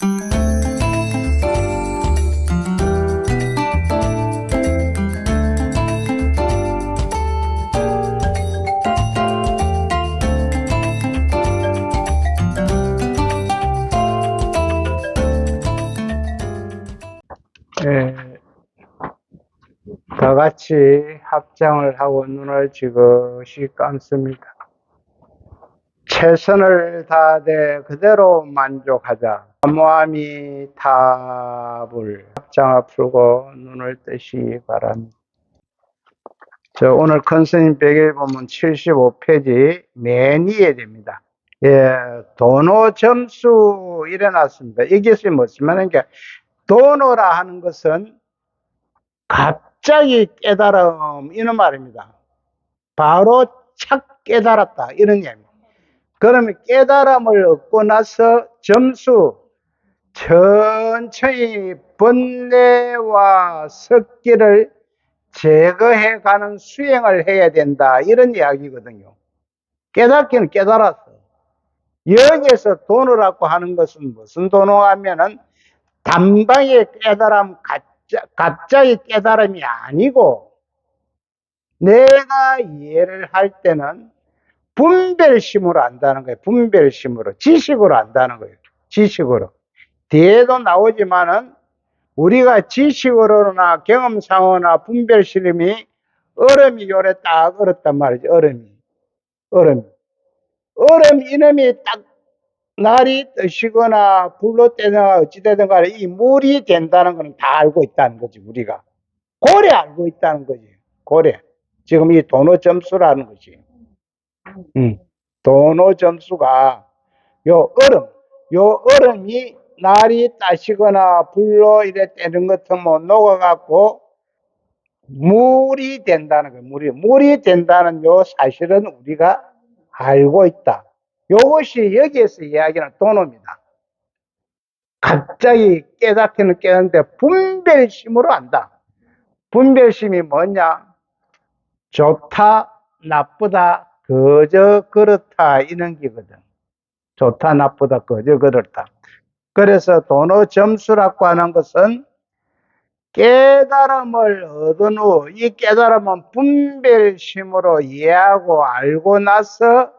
예, 다 같이 합장을 하고 눈을 지그시 감습니다. 최선을 다하되 그대로 만족하자. 사모함이 답을 합장을 풀고 눈을 뜨시기 바랍니다. 오늘 큰스님 백일 본문 75페이지 맨 위에 됩니다. 예, 도노 점수 일어났습니다. 이것이 뭐지만, 도노라 하는 것은 갑자기 깨달음, 이런 말입니다. 바로 착 깨달았다, 이런 얘기입니다. 그러면 깨달음을 얻고 나서 점수, 천천히 번뇌와 습기를 제거해가는 수행을 해야 된다, 이런 이야기거든요. 깨닫기는 깨달았어. 여기에서 도노라고 하는 것은 무슨 도노하면은 단방에 깨달음, 갑자기 깨달음이 아니고, 내가 이해를 할 때는 분별심으로 안다는 거예요. 분별심으로. 지식으로 안다는 거예요. 지식으로. 뒤에도 나오지만은 우리가 지식으로나 경험상으로나 분별심이 얼음이 요래 딱 얼었단 말이죠. 얼음 이놈이 딱 날이 뜨시거나 불로 떼거나 어찌되든 간에 이 물이 된다는 것은 다 알고 있다는 거지, 우리가. 고래 알고 있다는 거지. 고래. 지금 이 도노 점수라는 거지. 도노 점수가 요 얼음이 날이 따시거나 불로 이래 떼는 것은 뭐 녹아갖고 물이 된다는 거예요. 물이 된다는 요 사실은 우리가 알고 있다. 요것이 여기에서 이야기하는 도노입니다. 갑자기 깨닫기는 깨닫는데 분별심으로 안다. 분별심이 뭐냐? 좋다, 나쁘다, 그저 그렇다, 이런 게거든. 좋다, 나쁘다, 그저 그렇다. 그래서 도노 점수라고 하는 것은 깨달음을 얻은 후 이 깨달음은 분별심으로 이해하고 알고 나서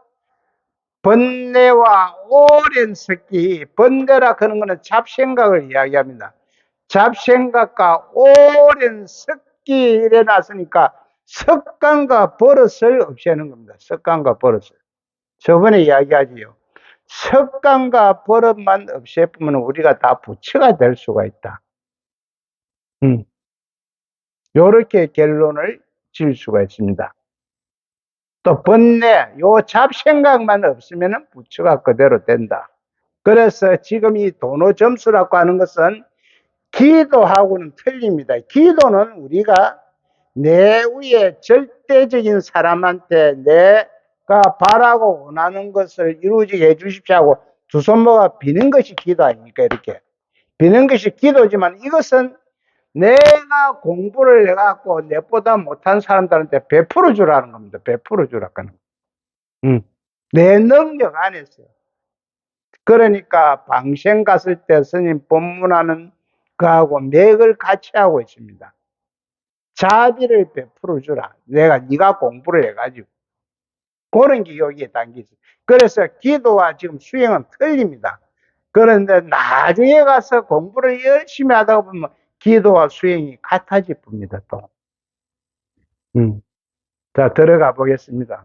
번뇌와 오랜 습기, 번뇌라 하는 것은 잡생각을 이야기합니다. 잡생각과 오랜 습기 일어났으니까 습관과 버릇을 없애는 겁니다. 습관과 버릇을. 저번에 이야기하지요. 습관과 버릇만 없애면 우리가 다 부처가 될 수가 있다. 요렇게 결론을 지을 수가 있습니다. 또 번뇌, 요 잡생각만 없으면 부처가 그대로 된다. 그래서 지금 이 도노 점수라고 하는 것은 기도하고는 틀립니다. 기도는 우리가 내 위에 절대적인 사람한테 내가 바라고 원하는 것을 이루어지게 해주십시오 하고 두 손 모아 비는 것이 기도 아닙니까? 이렇게 비는 것이 기도지만, 이것은 내가 공부를 해갖고 내보다 못한 사람들한테 베풀어 주라는 겁니다. 베풀어 주라고 하는 겁니다. 내 능력 안에서. 그러니까 방생 갔을 때 스님 법문하는 그하고 맥을 같이 하고 있습니다. 자비를 베풀어 주라. 네가 공부를 해가지고. 그런 게 여기에 담기죠. 그래서 기도와 지금 수행은 틀립니다. 그런데 나중에 가서 공부를 열심히 하다 보면 기도와 수행이 같아질 뿐입니다, 또. 자, 들어가 보겠습니다.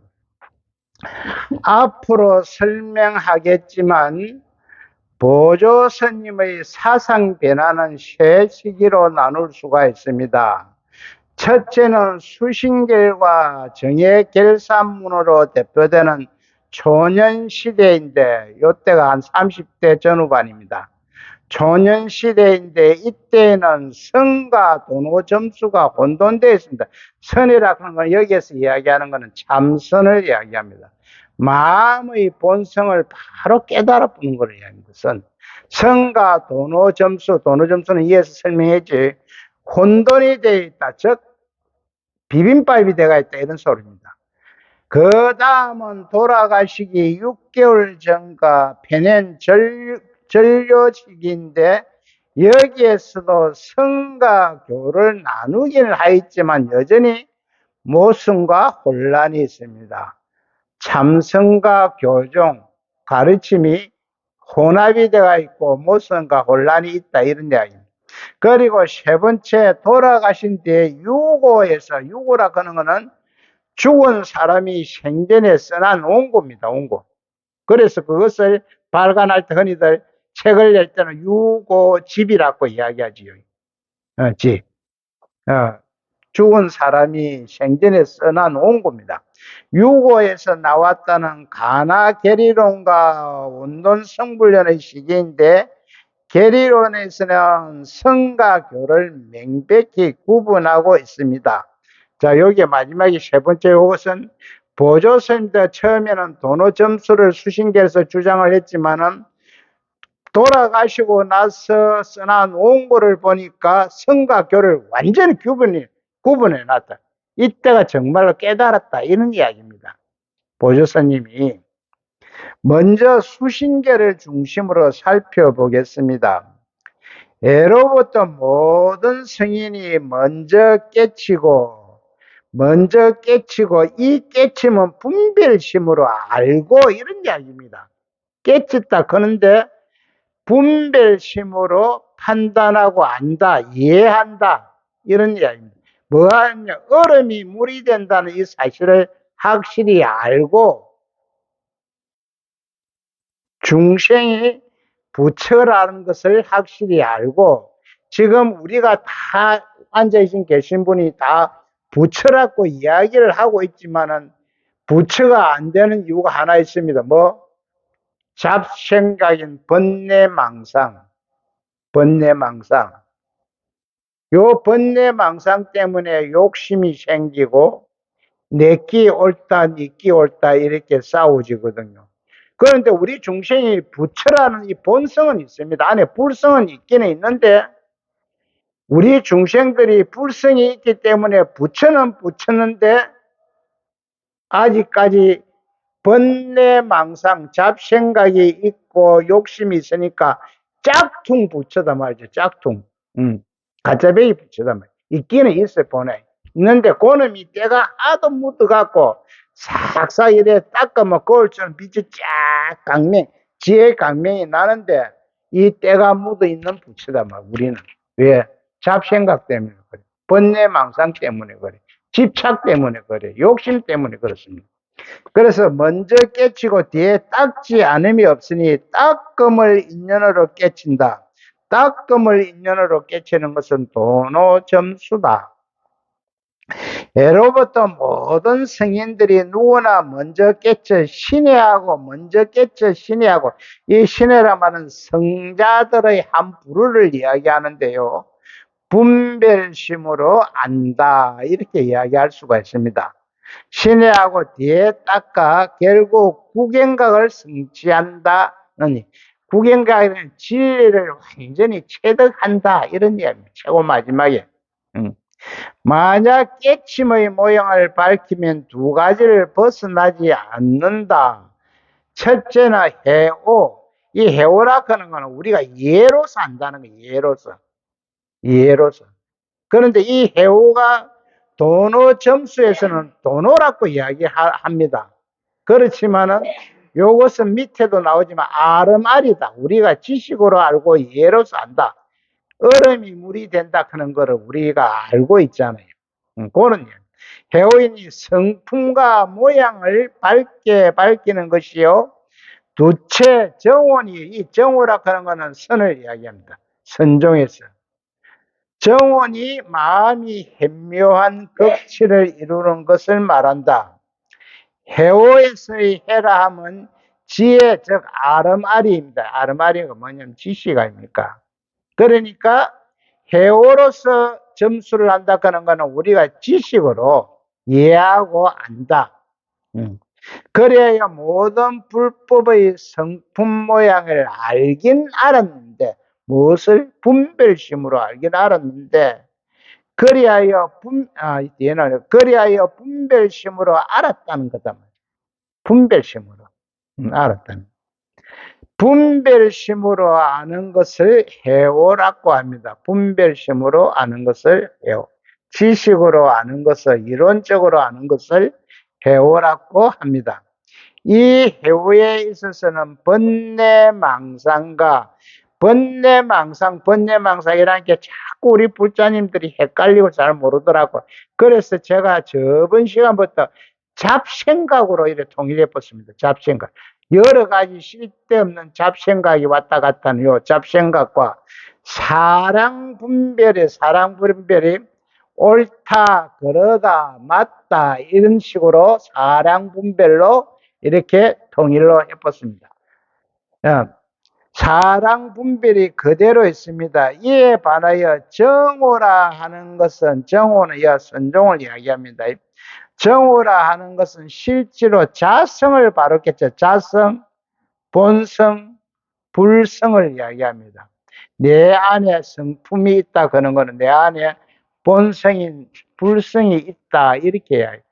앞으로 설명하겠지만, 보조 스님의 사상 변화는 세 시기로 나눌 수가 있습니다. 첫째는 수신결과 정예결산문으로 대표되는 초년시대인데, 이때가 한 30대 전후반입니다. 초년시대인데 이때는 선과 도노 점수가 혼돈되어 있습니다. 선이라고 하는 건 여기에서 이야기하는 것은 참선을 이야기합니다. 마음의 본성을 바로 깨달아 보는 걸 이야기합니다. 선과 도노 점수는 이에서 설명했지, 혼돈이 되어 있다, 즉 비빔밥이 되어 있다, 이런 소리입니다. 그 다음은 돌아가시기 6개월 전과 편엔 전료식인데 여기에서도 성과 교를 나누기는 하였지만 여전히 모순과 혼란이 있습니다. 참성과 교종, 가르침이 혼합이 되어 있고 모순과 혼란이 있다 이런 이야기입니다. 그리고 세 번째, 돌아가신 뒤에 유고라 하는 것은 죽은 사람이 생전에 써놓은 겁니다. 원고. 그래서 그것을 발간할 때 흔히들 책을 낼 때는 유고집이라고 이야기하지요. 집. 죽은 사람이 생전에 써놓은 겁니다. 유고에서 나왔다는 가나 계리론과 원론 성불론의 시기인데, 계리론에서는 성과 교를 명백히 구분하고 있습니다. 자, 여기 마지막에 세 번째 이것은 보조선도 처음에는 도노 점수를 수신계에서 주장을 했지만은 돌아가시고 나서 써놓은 거를 보니까 성과 교를 완전히 구분해 놨다. 이때가 정말로 깨달았다 이런 이야기입니다. 보조사님이 먼저 수신계를 중심으로 살펴보겠습니다. 예로부터 모든 성인이 먼저 깨치고 이 깨침은 분별심으로 알고 이런 이야기입니다. 깨쳤다 그런데 분별심으로 판단하고 안다, 이해한다 이런 이야기입니다. 뭐하냐, 얼음이 물이 된다는 이 사실을 확실히 알고 중생이 부처라는 것을 확실히 알고, 지금 우리가 다 계신 분이 다 부처라고 이야기를 하고 있지만은 부처가 안 되는 이유가 하나 있습니다. 뭐? 잡생각인 번뇌망상. 요 번뇌망상 때문에 욕심이 생기고 내끼 옳다, 니끼 옳다 이렇게 싸우지거든요. 그런데 우리 중생이 부처라는 이 본성은 있습니다. 안에 불성은 있기는 있는데 우리 중생들이 불성이 있기 때문에 부처는 부처인데 아직까지 번뇌망상, 잡생각이 있고 욕심이 있으니까 짝퉁 부처다 말이죠. 짝퉁. 가짜배기 부처다 말이죠. 있기는 있어요. 보내. 있는데 그놈이 때가 하도 묻어갖고 싹싹 이래 닦으면 거울처럼 빛이 쫙 지혜 강명이 나는데 이 때가 묻어 있는 부처다 말 우리는. 왜? 잡생각 때문에 그래. 번뇌망상 때문에 그래. 집착 때문에 그래. 욕심 때문에 그렇습니다. 그래서 먼저 깨치고 뒤에 닦지 않음이 없으니 닦음을 인연으로 깨친다. 닦음을 인연으로 깨치는 것은 도노점수다. 예로부터 모든 성인들이 누구나 먼저 깨쳐 신뢰하고 이 신뢰라 말은 성자들의 한 부류를 이야기하는데요. 분별심으로 안다 이렇게 이야기할 수가 있습니다. 신뢰하고 뒤에 닦아 결국 구경각을 성취한다는, 구경각은 진리를 완전히 체득한다 이런 이야기입니다. 최고 마지막에. 만약 깨침의 모양을 밝히면 두 가지를 벗어나지 않는다. 첫째는 해오. 이 해오라 하는 것은 우리가 예로서 안다는 거예요. 예로서. 그런데 이 해오가 도노 점수에서는 도노라고 이야기합니다. 그렇지만은 요것은 밑에도 나오지만 아름아리다. 우리가 지식으로 알고 예로서 안다. 얼음이 물이 된다 하는 거를 우리가 알고 있잖아요. 그런 해오인이 성품과 모양을 밝게 밝히는 것이요. 두째 정원이, 이 정오라 하는 것은 선을 이야기합니다. 선종에서. 정원이 마음이 현묘한 극치를 이루는 것을 말한다. 해오에서의 해라함은 지혜, 즉 아름아리입니다. 아름아리가 뭐냐면 지식 아닙니까? 그러니까 해오로서 점수를 한다 하는 것은 우리가 지식으로 이해하고 안다. 그래야 모든 불법의 성품 모양을 알긴 알았는데, 무엇을? 분별심으로 알긴 알았는데, 그리하여 분별심으로 알았다는 거다. 분별심으로 알았다는. 분별심으로 아는 것을 해오라고 합니다. 분별심으로 아는 것을 해오. 지식으로 아는 것을, 이론적으로 아는 것을 해오라고 합니다. 이 해오에 있어서는 번뇌망상과 번뇌망상이라는 게 자꾸 우리 불자님들이 헷갈리고 잘 모르더라고. 그래서 제가 저번 시간부터 잡생각으로 이렇게 통일해 봤습니다. 잡생각. 여러 가지 쓸데없는 잡생각이 왔다 갔다 하는 요 잡생각과 사랑분별이 옳다, 그러다, 맞다 이런 식으로 사랑분별로 이렇게 통일로 해봤습니다. 사랑분별이 그대로 있습니다. 이에 반하여 정오라 하는 것은, 정오는 선종을 이야기합니다. 정오라 하는 것은 실제로 자성을 바로겠죠. 자성, 본성, 불성을 이야기합니다. 내 안에 성품이 있다 그런 거는 내 안에 본성인 불성이 있다 이렇게 이야기해요.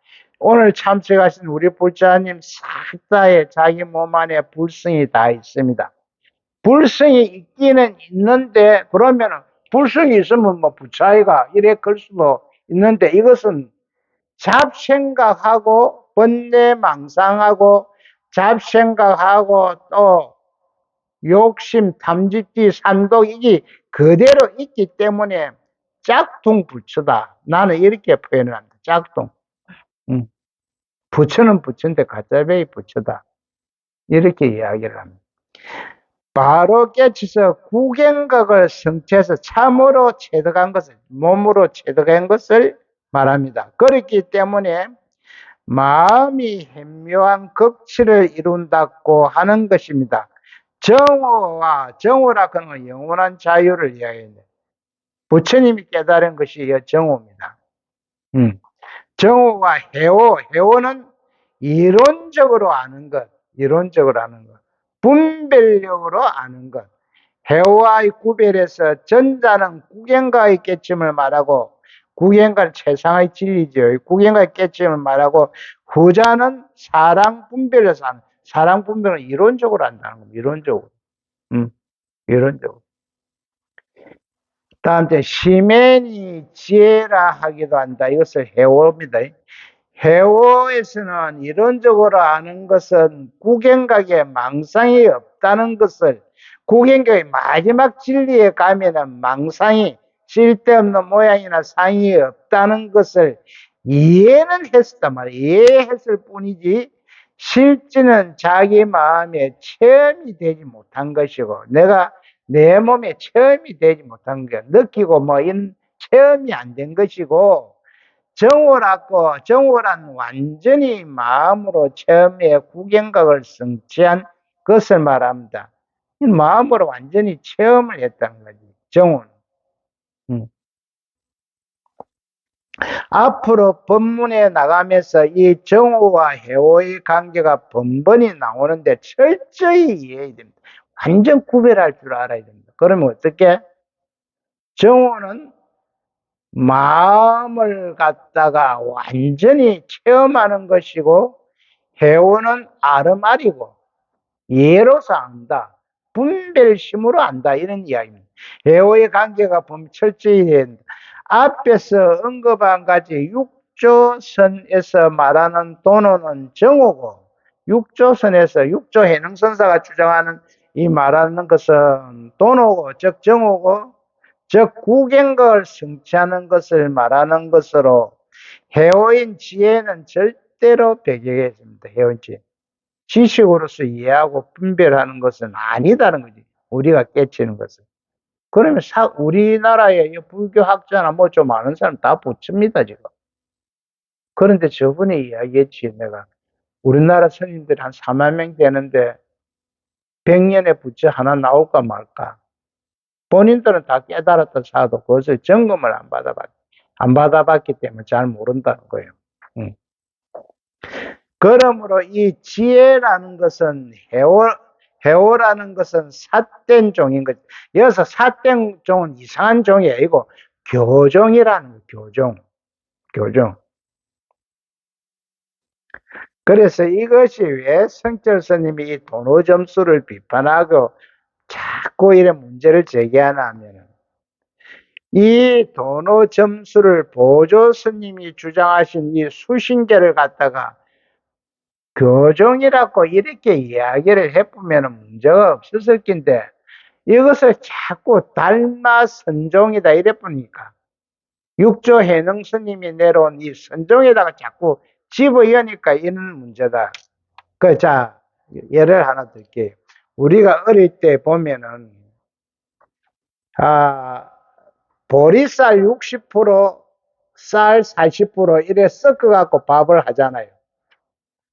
오늘 참석하신 우리 불자님 싹 다의 자기 몸 안에 불성이 다 있습니다. 불성이 있기는 있는데 그러면 불성이 있으면 뭐 부차이가 이래 걸 수도 있는데 이것은 잡생각하고 번뇌망상하고 잡생각하고 또 욕심, 탐짓기, 산독 이게 그대로 있기 때문에 짝퉁 부처다. 나는 이렇게 표현을 합니다. 짝퉁. 부처는 부처인데 가짜배기 부처다. 이렇게 이야기를 합니다. 바로 깨쳐서 구경각을 성취해서 참으로 체득한 것을, 몸으로 체득한 것을 말합니다. 그렇기 때문에 마음이 현묘한 극치를 이룬다고 하는 것입니다. 정오라 하는 건 영원한 자유를 이야기합니다. 부처님이 깨달은 것이 정오입니다. 정오와 해오는 이론적으로 아는 것, 분별력으로 아는 것. 해오와의 구별에서 전자는 구경과의 깨침을 말하고, 구경과는 최상의 진리죠. 구경과의 깨침을 말하고, 후자는 사랑 분별에서 하는, 사랑 분별은 이론적으로 한다는 겁니다. 이론적으로. 다음 때 시맨이 지혜라 하기도 한다. 이것을 해오입니다. 해오에서는 이론적으로 아는 것은 구경각에 망상이 없다는 것을, 구경각의 마지막 진리에 가면은 망상이 쓸데없는 모양이나 상이 없다는 것을 이해는 했었단 말이에요. 이해했을 뿐이지 실제는 자기 마음에 체험이 되지 못한 것이고, 내가 내 몸에 체험이 되지 못한 게, 느끼고 뭐 이런 체험이 안 된 것이고, 정오란 완전히 마음으로 처음에 구경각을 성취한 것을 말합니다. 마음으로 완전히 체험을 했다는 거지, 정오는. 앞으로 법문에 나가면서 이 정오와 해오의 관계가 번번이 나오는데 철저히 이해해야 됩니다. 완전 구별할 줄 알아야 됩니다. 그러면 어떻게? 정오는 마음을 갖다가 완전히 체험하는 것이고, 해오는 아름아리고 예로서 안다, 분별심으로 안다, 이런 이야기입니다. 해오의 관계가 보면 철저히 된다. 앞에서 언급한 가지 육조선에서 말하는 도노는 정오고, 육조선에서 육조해능선사가 주장하는 이 말하는 것은 도노고, 즉 정오고, 즉 구경각을 성취하는 것을 말하는 것으로, 해오인 지혜는 절대로 배격했습니다. 해오인 지혜. 지식으로서 이해하고 분별하는 것은 아니다는 거지. 우리가 깨치는 것은. 그러면 우리나라의 불교학자나 뭐 좀 아는 사람 다 붙입니다, 지금. 그런데 저번에 이야기했지, 내가. 우리나라 스님들이 한 4만 명 되는데 100년에 부처 하나 나올까 말까. 본인들은 다 깨달았다 사도 그것을 점검을 안 받아봤기 때문에 잘 모른다는 거예요. 그러므로 이 지혜라는 것은 해오라는 것은 삿된 종인 거죠. 여기서 삿된 종은 이상한 종이 아니고 교종이라는 거예요. 교종. 그래서 이것이 왜 성철 스님이 이 도노 점수를 비판하고 자꾸 이런 문제를 제기하나 하면은, 이 도노 점수를 보조 스님이 주장하신 이 수신계를 갖다가 교종이라고 이렇게 이야기를 해보면 문제가 없었을 텐데, 이것을 자꾸 닮아 선종이다 이래 보니까 육조 해능 스님이 내려온 이 선종에다가 자꾸 집어여니까 이런 문제다. 자, 예를 하나 들게요. 우리가 어릴 때 보면은, 보리쌀 60%, 쌀 40% 이래 섞어갖고 밥을 하잖아요.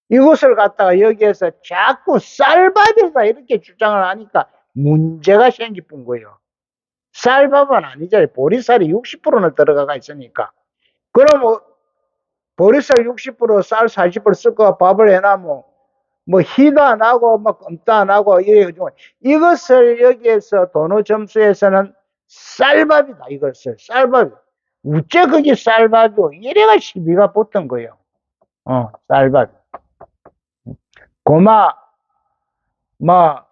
이것을 갖다가 여기에서 자꾸 쌀밥이다 이렇게 주장을 하니까 문제가 생기는 거예요. 쌀밥은 아니잖아요. 보리쌀이 60%는 들어가 있으니까. 그럼 보리쌀 60%, 쌀 40% 섞어 밥을 해놔면 뭐 희도 안 하고 뭐 껌도 안 하고 이것을 여기에서 도노 점수에서는 쌀밥이다 이것을 쌀밥. 우째 그게 쌀밥이고 이래가 시비가 붙은 거예요. 쌀밥. 고마 뭐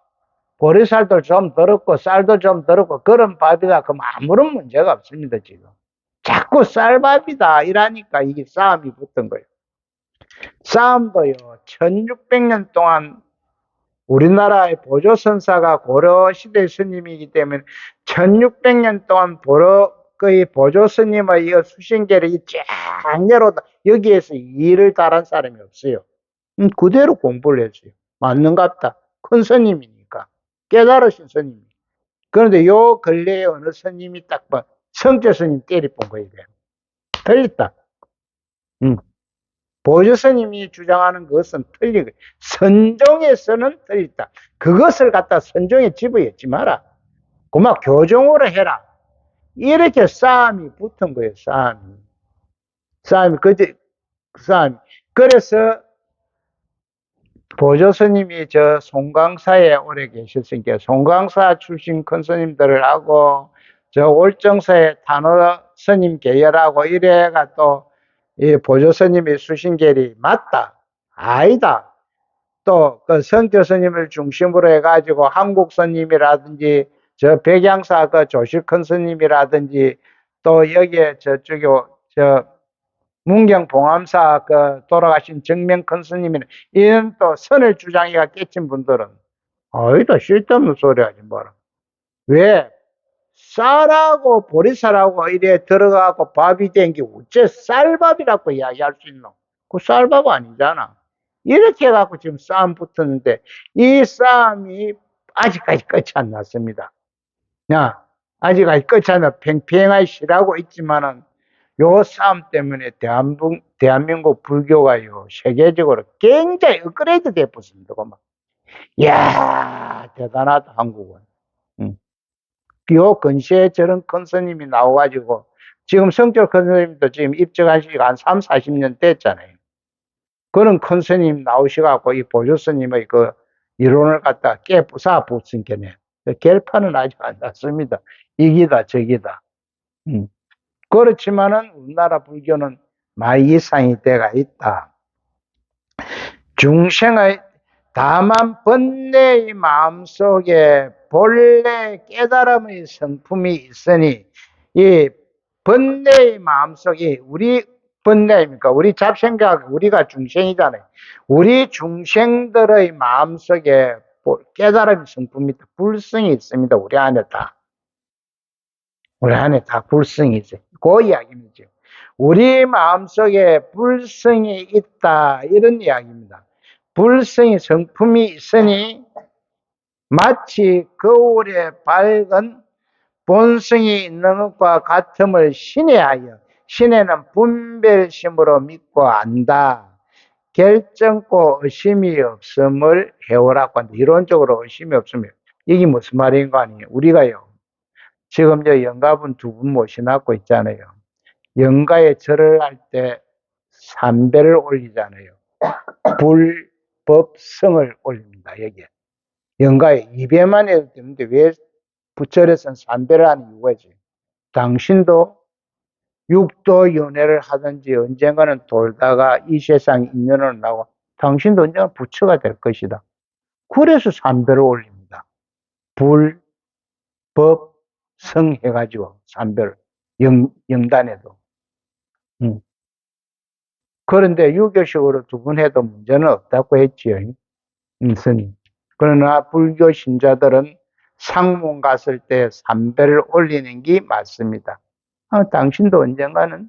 보리쌀도 좀 들었고 쌀도 좀 들었고 그런 밥이다. 그럼 아무런 문제가 없습니다 지금. 자꾸 쌀밥이다 이러니까 이게 싸움이 붙은 거예요. 싸움도요 1600년 동안 우리나라의 보조선사가 고려시대 스님이기 때문에 1600년 동안 거의 보조스님의 이 수신계를 쫙 여기에서 일을 달한 사람이 없어요. 그대로 공부를 했어요. 맞는갑다. 큰 스님이니까. 깨달으신 스님이. 그런데 요 근래에 어느 스님이 딱 봐. 성조 스님 때려본 거예요. 틀렸다. 보조 스님이 주장하는 것은 틀리고 선종에서는 틀렸다. 그것을 갖다 선종에 집어넣지 마라. 그만 교종으로 해라. 이렇게 싸움이 붙은 거예요. 싸움이 싸움이. 그래서 보조 스님이 저 송광사에 오래 계셨으니까 송광사 출신 큰 스님들을 하고 저 올정사에 단호 스님 계열하고 이래가 또 이 보조 스님의 수신계리 맞다. 아니다. 또 그 성교 스님을 중심으로 해가지고 한국 스님이라든지 저 백양사 그 조실큰 스님이라든지 또 여기에 저쪽에 저 문경 봉암사 그 돌아가신 정명큰 스님이나 이런 또 선을 주장해가 깨친 분들은 어이다 쓸데없는 소리 하지 마라. 왜? 쌀하고 보리쌀하고 이래 들어가고 밥이 된 게 어째 쌀밥이라고 이야기할 수 있노? 그 쌀밥 아니잖아. 이렇게 해갖고 지금 싸움 붙었는데 이 싸움이 아직까지 끝이 안 났습니다. 야, 아직까지 끝이 안 나. 팽팽하게 실하고 있지만은 요 싸움 때문에 대한민국 불교가요 세계적으로 굉장히 업그레이드 되었습니다. 이야 대단하다 한국은. 요 근시에 저런 큰 스님이 나와가지고 지금 성철 큰 스님도 지금 입적한 시기가 한 3, 40년 됐잖아요. 그런 큰 스님 나오셔갖고 이 보조 스님의 그 이론을 갖다 깨부사 붙인 게네. 결판은 아직 안 났습니다. 이기다 저기다. 그렇지만은 우리나라 불교는 많이 이상이 돼가 있다. 중생의 다만 번뇌의 마음속에 본래 깨달음의 성품이 있으니 이 번뇌의 마음속에 우리 번뇌입니까? 우리 잡생각 우리가 중생이잖아요. 우리 중생들의 마음속에 깨달음의 성품이 불성이 있습니다. 우리 안에 다. 우리 안에 다 불성이 있어요. 그 이야기입니다. 우리 마음속에 불성이 있다 이런 이야기입니다. 불성의 성품이 있으니 마치 거울에 밝은 본성이 있는 것과 같음을 신뢰하여 신뢰는 분별심으로 믿고 안다. 결정코 의심이 없음을 해오라고 한다. 이론적으로 의심이 없으면 이게 무슨 말인가 아니에요. 우리가요. 지금 저 영가분 두 분 모셔놨고 있잖아요. 영가에 절을 할 때 삼배를 올리잖아요. 불법성을 올립니다. 여기에. 영가에 2배만 해도 되는데 왜 부처에서는 3배를 하는 이유가 있어요. 당신도 육도 연애를 하든지 언젠가는 돌다가 이 세상 인연을 나고 당신도 언젠가 부처가 될 것이다. 그래서 삼배를 올립니다. 불, 법, 성 해가지고 삼배를 영단에도. 그런데 유교식으로 두 번 해도 문제는 없다고 했지요. 스님. 그러나 불교 신자들은 상문 갔을 때 삼배를 올리는 게 맞습니다. 당신도 언젠가는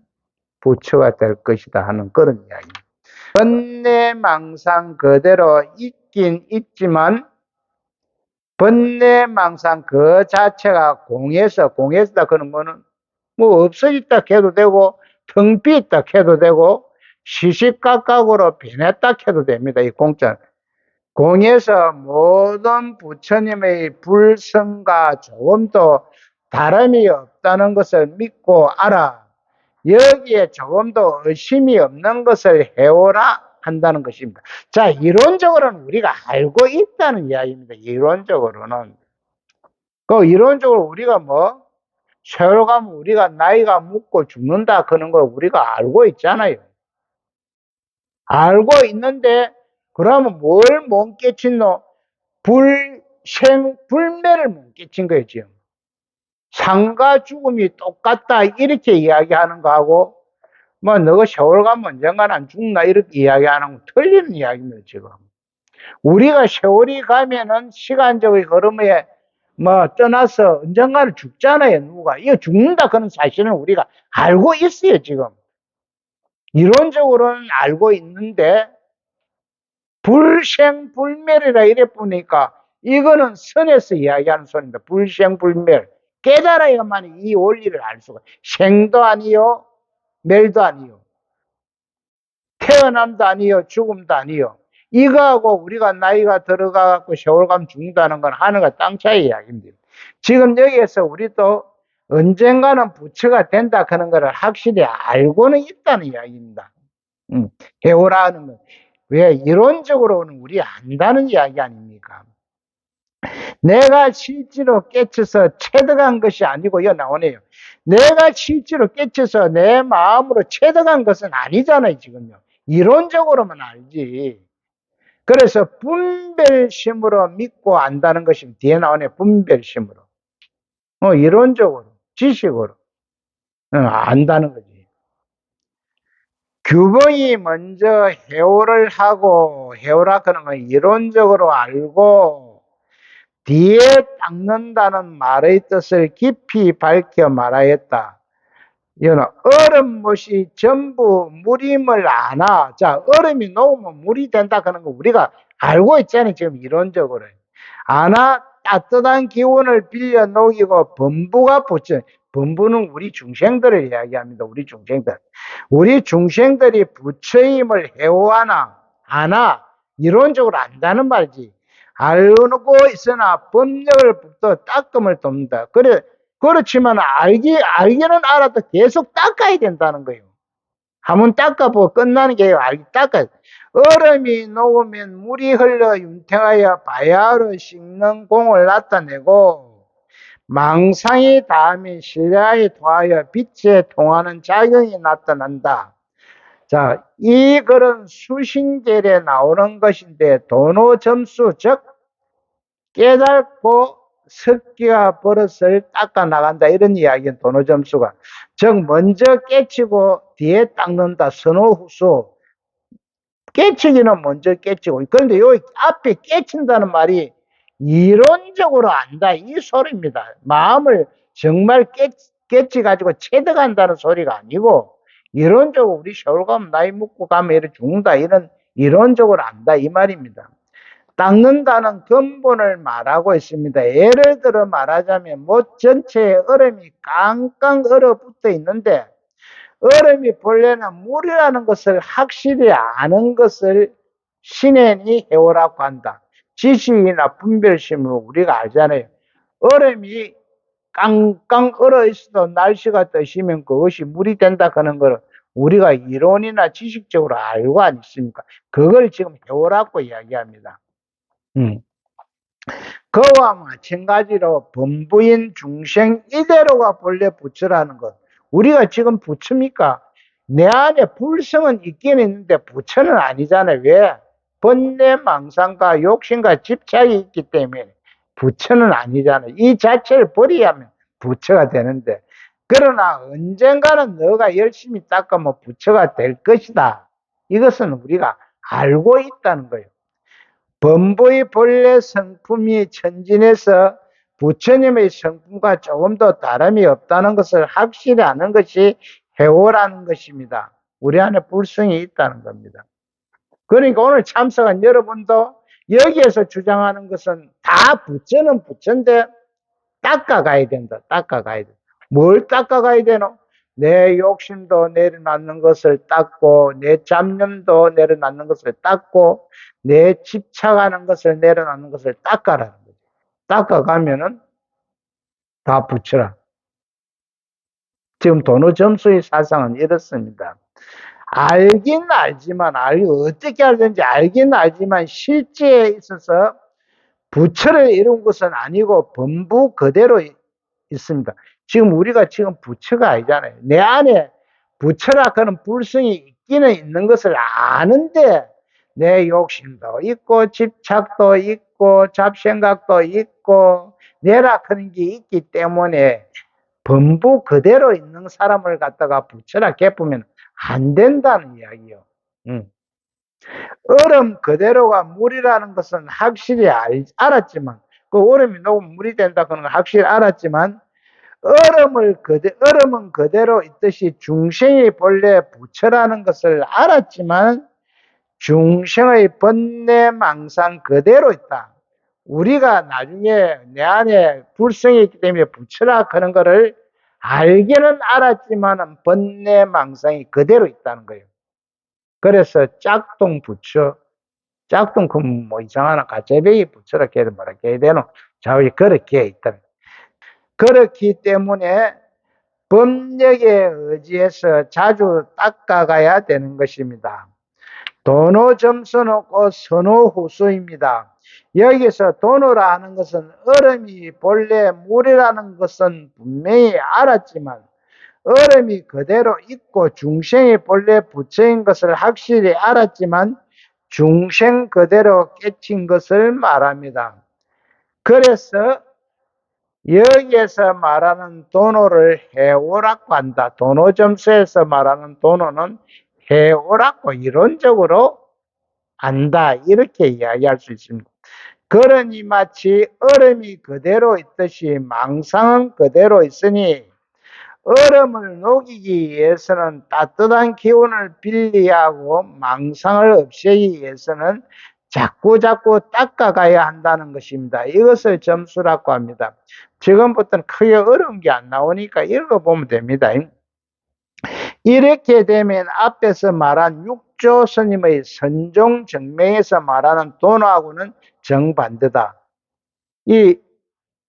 부처가 될 것이다 하는 그런 이야기. 번뇌망상 그대로 있긴 있지만 번뇌망상 그 자체가 공에서다 그런 거는 뭐 없어졌다 해도 되고 텅 비있다 해도 되고 시시각각으로 변했다 해도 됩니다. 이 공짜 공에서 모든 부처님의 불성과 조금도 다름이 없다는 것을 믿고 알아. 여기에 조금도 의심이 없는 것을 해오라 한다는 것입니다. 자, 이론적으로는 우리가 알고 있다는 이야기입니다. 이론적으로는. 이론적으로 우리가 세월 가면 우리가 나이가 묻고 죽는다 그런 걸 우리가 알고 있잖아요. 알고 있는데 그러면 뭘 못 깨친노? 불매를 못 깨친 거예요, 지금. 상과 죽음이 똑같다, 이렇게 이야기하는 거하고, 너가 세월 가면 언젠가는 안 죽나, 이렇게 이야기하는 거 틀리는 이야기입니다, 지금. 우리가 세월이 가면은 시간적인 흐름에 떠나서 언젠가는 죽잖아요, 누가. 이거 죽는다, 그런 사실은 우리가 알고 있어요, 지금. 이론적으로는 알고 있는데, 불생불멸이라 이래 보니까 이거는 선에서 이야기하는 소리입니다. 불생불멸. 깨달아야만 이 원리를 알 수가. 생도 아니요, 멸도 아니요. 태어남도 아니요, 죽음도 아니요. 이거하고 우리가 나이가 들어가고 세월 가면 죽는다는 건 하늘과 땅 차이 이야기입니다. 지금 여기에서 우리도 언젠가는 부처가 된다 하는 것을 확실히 알고는 있다는 이야기입니다. 해오라는 건. 왜? 이론적으로는 우리 안다는 이야기 아닙니까? 내가 실제로 깨쳐서 체득한 것이 아니고, 이거 나오네요. 내가 실제로 깨쳐서 내 마음으로 체득한 것은 아니잖아요, 지금요. 이론적으로만 알지. 그래서 분별심으로 믿고 안다는 것이 뒤에 나오네, 분별심으로. 이론적으로, 지식으로 안다는 거지. 규범이 먼저 해오를 하고, 해오라 하는 건 이론적으로 알고, 뒤에 닦는다는 말의 뜻을 깊이 밝혀 말하였다. 이거는 얼음못이 전부 물임을 아나. 자, 얼음이 녹으면 물이 된다 하는 거 우리가 알고 있잖아요, 지금 이론적으로. 아나 따뜻한 기운을 빌려 녹이고 범부가 부처. 범부는 우리 중생들을 이야기합니다. 우리 중생들. 우리 중생들이 부처임을 해오하나 아나 이론적으로 안다는 말이지. 알고 있으나 법력을 또 닦음을 돕니다. 그렇지만 알기는 알아도 계속 닦아야 된다는 거예요. 한번 닦아보고 끝나는 게 아니고 닦아야 돼. 얼음이 녹으면 물이 흘러 윤택하여 바야흐로 씻는 공을 나타내고, 망상이 닿으면 신뢰에 통하여 빛에 통하는 작용이 나타난다. 자, 이 글은 수신결에 나오는 것인데, 도노점수, 즉 깨닫고 습기와 버릇을 닦아 나간다, 이런 이야기는 도노점수가. 즉 먼저 깨치고 뒤에 닦는다, 선호후수. 깨치기는 먼저 깨치고. 그런데 여기 앞에 깨친다는 말이 이론적으로 안다, 이 소리입니다. 마음을 정말 깨치 가지고 체득한다는 소리가 아니고, 이론적으로 우리 세월 가면 나이 먹고 가면 이렇게 죽는다, 이런 이론적으로 안다, 이 말입니다. 닦는다는 근본을 말하고 있습니다. 예를 들어 말하자면 못 전체에 얼음이 깡깡 얼어붙어 있는데, 얼음이 본래는 물이라는 것을 확실히 아는 것을 신행이 해오라고 한다. 지식이나 분별심으로 우리가 알잖아요. 얼음이 깡깡 얼어 있어도 날씨가 뜨시면 그것이 물이 된다 하는 걸 우리가 이론이나 지식적으로 알고 안 있습니까? 그걸 지금 해오라고 이야기합니다. 그와 마찬가지로 범부인 중생 이대로가 본래 부처라는 것. 우리가 지금 부처입니까? 내 안에 불성은 있긴 있는데 부처는 아니잖아요. 왜? 번뇌 망상과 욕심과 집착이 있기 때문에 부처는 아니잖아요. 이 자체를 버리면 부처가 되는데, 그러나 언젠가는 너가 열심히 닦으면 부처가 될 것이다. 이것은 우리가 알고 있다는 거예요. 범부의 본래 성품이 천진해서 부처님의 성품과 조금 더 다름이 없다는 것을 확실히 아는 것이 해오라는 것입니다. 우리 안에 불성이 있다는 겁니다. 그러니까 오늘 참석한 여러분도 여기에서 주장하는 것은 다 부처는 부처인데 닦아가야 된다. 닦아가야 된다. 뭘 닦아가야 되노? 내 욕심도 내려놓는 것을 닦고, 내 잡념도 내려놓는 것을 닦고, 내 집착하는 것을 내려놓는 것을 닦아라는 거죠. 닦아가면은 다 부처라. 지금 도노점수의 사상은 이렇습니다. 알긴 알지만, 어떻게 알든지 알긴 알지만 실제에 있어서 부처를 이룬 것은 아니고 범부 그대로 있습니다. 지금 우리가 지금 부처가 아니잖아요. 내 안에 부처라 하는 불성이 있기는 있는 것을 아는데 내 욕심도 있고 집착도 있고 잡생각도 있고 내라 하는 게 있기 때문에 범부 그대로 있는 사람을 갖다가 부처라 개쁘면 안 된다는 이야기요. 얼음 그대로가 물이라는 것은 확실히 알았지만, 그 얼음이 녹으면 물이 된다 그런 건 확실히 알았지만, 얼음은 그대로 있듯이 중생의 본래 부처라는 것을 알았지만, 중생의 번뇌 망상 그대로 있다. 우리가 나중에 내 안에 불성이 있기 때문에 부처라 하는 것을 알기는 알았지만, 번뇌 망상이 그대로 있다는 거예요. 그래서 짝퉁 부처, 짝퉁 그 뭐 이상한 가짜배기 부처라 해야 뭐라 해야 되노? 자우리 그렇게 있다. 그렇기 때문에 법력에 의지해서 자주 닦아가야 되는 것입니다. 도노점수는 꼭 선호후수입니다. 여기서 도노라 하는 것은 얼음이 본래 물이라는 것은 분명히 알았지만 얼음이 그대로 있고 중생이 본래 부처인 것을 확실히 알았지만 중생 그대로 깨친 것을 말합니다. 그래서 여기에서 말하는 도노를 해오라고 한다. 도노점수에서 말하는 도노는 해오라고 이론적으로 안다. 이렇게 이야기할 수 있습니다. 그러니 마치 얼음이 그대로 있듯이 망상은 그대로 있으니 얼음을 녹이기 위해서는 따뜻한 기운을 빌리하고 망상을 없애기 위해서는 자꾸 닦아가야 한다는 것입니다. 이것을 점수라고 합니다. 지금부터는 크게 어려운 게 안 나오니까 읽어보면 됩니다. 이렇게 되면 앞에서 말한 육조 스님의 선종정명에서 말하는 도노하고는 정반대다. 이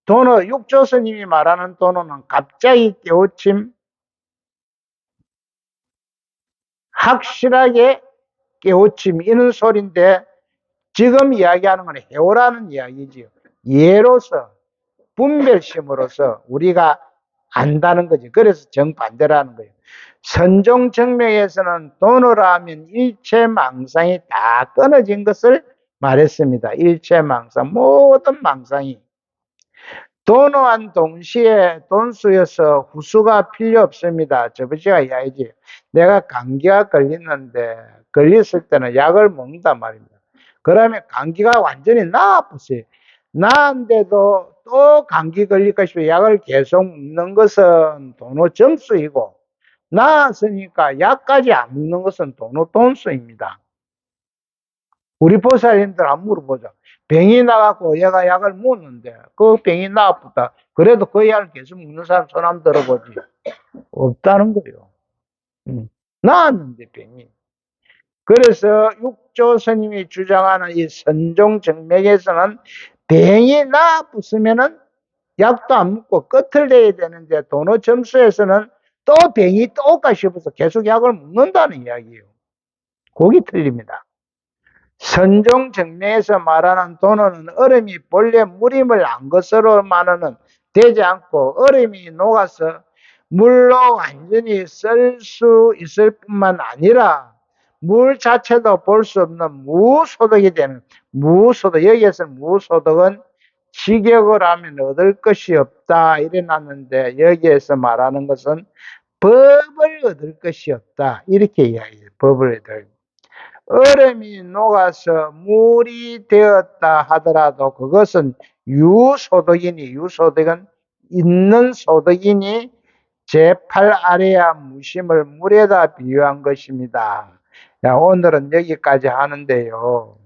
도노, 육조 스님이 말하는 도노는 갑자기 깨우침, 확실하게 깨우침, 이런 소리인데 지금 이야기하는 건 해오라는 이야기지요. 예로서, 분별심으로서 우리가 안다는 거지. 그래서 정반대라는 거예요. 선종정명에서는 도노라 하면 일체 망상이 다 끊어진 것을 말했습니다. 일체 망상, 모든 망상이. 도노한 동시에 돈수여서 후수가 필요 없습니다. 저번 시간에 이야기지. 내가 감기가 걸렸는데, 걸렸을 때는 약을 먹는단 말입니다. 그러면 감기가 완전히 나았어요. 나은데도 또 감기 걸릴까 싶어 약을 계속 먹는 것은 도노점수이고, 나았으니까 약까지 안 먹는 것은 도노돈수입니다. 우리 보살님들 한번 물어보자. 병이 나갖고 얘가 약을 먹는데 그 병이 나았다. 그래도 그 약을 계속 먹는 사람 손 한번 들어보지. 없다는 거예요. 나았는데 병이. 그래서 육조 스님이 주장하는 이 선종정맥에서는 병이 나았으면은 약도 안 먹고 끝을 내야 되는데 도노점수에서는 또 병이 또 올까 싶어서 계속 약을 먹는다는 이야기예요. 그게 틀립니다. 선종정맥에서 말하는 도노는 얼음이 본래 물임을 안 것으로만은 되지 않고 얼음이 녹아서 물로 완전히 쓸 수 있을 뿐만 아니라 물 자체도 볼 수 없는 무소득이 되는 무소득. 여기에서 무소득은 직역을 하면 얻을 것이 없다 이래 놨는데 여기에서 말하는 것은 법을 얻을 것이 없다 이렇게 이야기해요. 법을 얻을. 얼음이 녹아서 물이 되었다 하더라도 그것은 유소득이니 유소득은 있는 소득이니 제8 아래야 무심을 물에다 비유한 것입니다. 야, 오늘은 여기까지 하는데요.